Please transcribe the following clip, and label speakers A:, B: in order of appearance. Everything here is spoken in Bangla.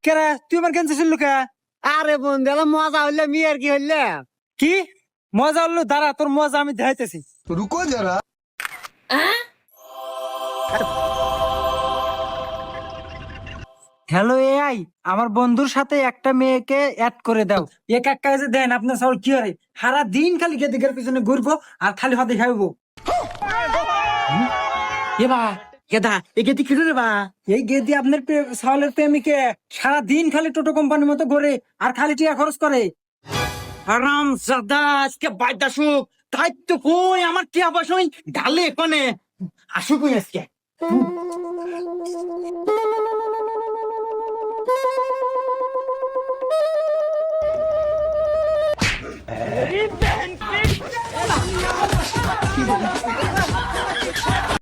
A: কেরা তুই আমার ক্যান্সার ছিল কে?
B: আরে বন্ধু এলা মজা হইলে মিয়ার কি হইলে?
A: কি মজা হলো? দাঁড়া, তোর মজা আমি দেখাইতেছি।
C: रुको जरा।
A: হ্যালো এআই, আমার বন্ধুর সাথে একটা মেয়েকে অ্যাড করে দাও। এক এক কাজে দেন আপনার সব কি হয়, সারা দিন খালি গেদিকের পিছনে ঘুরবো আর খালি হাতে খাইবো।
B: এবা গেদা এগেতি কি রে বা?
A: এই গেদি আপনার সাওলের প্রেমিকে সারা দিন খালি টোটো কোম্পানির মতো ঘুরে আর খালি টাকা খরচ করে।
B: আরাম জাদা আজকে বাইদা সুখ তাই তো কই আমার কি আবাস হই ঢালে কোনে আসুক আজকে।